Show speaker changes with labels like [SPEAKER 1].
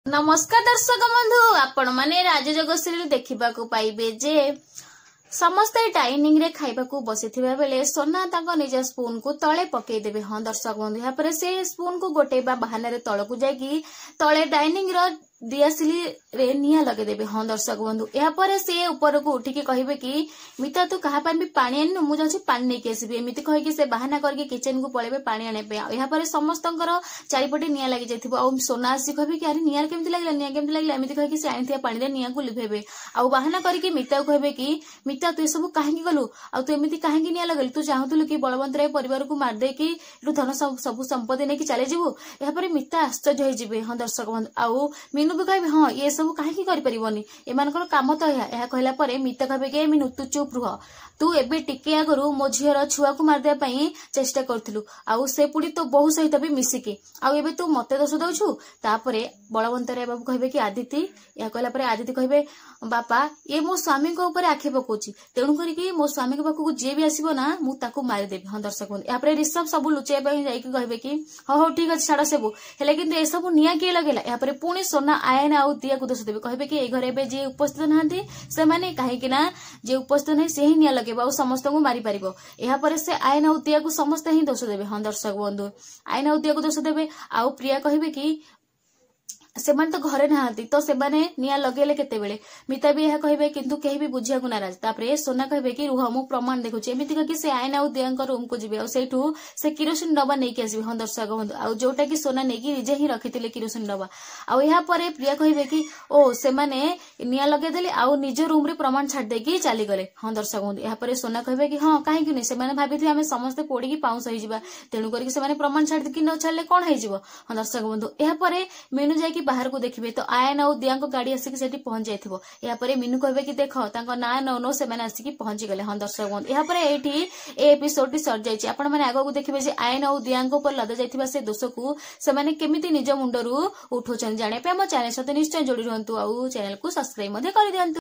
[SPEAKER 1] नमस्कार दर्शक बंधु आपण माने राजजोग सीरियल देखा पाइबे जे समस्ते डाइनिंग रे खाइबा को बसिथिबा बेले सोना तांको निज स्पून को तळे पकई देबे। हां दर्शक बंधु या पर से स्पून को गोटेबा बहाना रे तळ को जाकी तळे डाइनिंग रो दियासिली रे निया लगे देबे। हां दर्शक बंधु या पर से ऊपर को उठी के कहिबे कि मिता तू कहा पानी पानी आनी मु जाछि पानी नै के आसीबे एमिति कहि के से बहाना करके किचन को पळेबे पानी आने पे। या पर समस्तंकर चारिपटे निया लागि जायथिबो आ सोना आसी कहबे कि अरे निया केमति लागला निया केमति लागला एमिति कहि के से आनिथिया पानी रे निया को लिभेबे आ बहाना करके मिता को कहबे कि मिता तू सब काहेकि गलु आ तू एमिति काहेकि निया लगल तू चाहतुलु कि बलवंत राय परिवार को मार दे कि एटु धन सब संपत्ति नै कि चले जिवु। या पर मिता आश्चर्य होई जिबे। हां दर्शक बंधु आ मीनू भी कहबे हां ये सब काहेकि करि परिबोनी एमानकर काम तो या कहला परे मिता कहबे कि मीनू तू चुप रुह तू एबे टिके आगरु मो झियर छुआ को मार दे पई चेष्टा करथिलु आ से पुडी तो बहु सहित भी मिसिके आ एबे तू मते दोष दउछु। तापरे बलवंत राय बाबू कहबे कि आदिति या कहला परे आदिति कहबे बापा ये मो स्वामी को ऊपर आखे पकोची तेणु करी कि मो स्वामी के पाखु जे भी आसीबो ना मु ताकू मारि देबी। हां दर्शक बंधु या पर ऋषभ सब लुचेया पई जाई कि कहबे कि हो ठीक अछि छाड़ सेबु हेले किंतु ए सब निया के लगेला। या पर पुणी सोना आयन आ दिया को दोष देबे कहबे कि ए घरे बे जे उपस्थित नाहंती से माने काहे कि ना जे उपस्थित नै से ही निया लगेबा आ समस्त को मारि परिबो। या पर से आयन आ दिया को समस्त ही दोष देबे। हां दर्शक बंधु आयन आ दिया को दोष देबे आ प्रिया कहबे कि से माने तो घरे नाहंती तो से माने निया लगेले केते बेले मिता भी यह कहबे किंतु केही भी बुझिया को नाराज। तापरे सोना कहबे कि रुह मु प्रमाण देखुची एमिति कि से आयन आ दियांक रूम को जिबे आ सेठू से किरोसिन डबा नै के आसीबे। हां दर्शक बंधु आ जोटा कि सोना नै कि निजे ही रखितिले किरोसिन डबा आ या परे प्रिया कहबे कि ओ से माने निया लगे देले आ निज रूम रे प्रमाण छाड़ दे कि चली गले। हां दर्शक बंधु या परे सोना कहबे कि हां काहे कि नै से माने भाबिथि हमें समस्त पोडी की पाउस होई जिबा तेणु करी से माने प्रमाण छाड़ दे कि न छाड़ले कोन होई जिवो। हां दर्शक बंधु या परे मीनू जाई कि बाहर को देखिबे तो आयन आ दियांक गाड़ी आसिक सेठी पहुंच जाइथिबो। या परे मीनू कहबे कि देखो तांको ना नो से माने आसिक पहुंच गले। हां दर्शक बंधु या परे एठी ए एपिसोड टी सर जाइछि आपण माने आगो को देखिबे जे आयन आ दियांक ऊपर लद जाइथिबा से दोष को से माने केमिति निज मुंडरू उठोचन जाने पे हम चैनल साथे निश्चय जोड़ी रहंतु आ चैनल को सब्सक्राइब मध्ये करि दियंतु।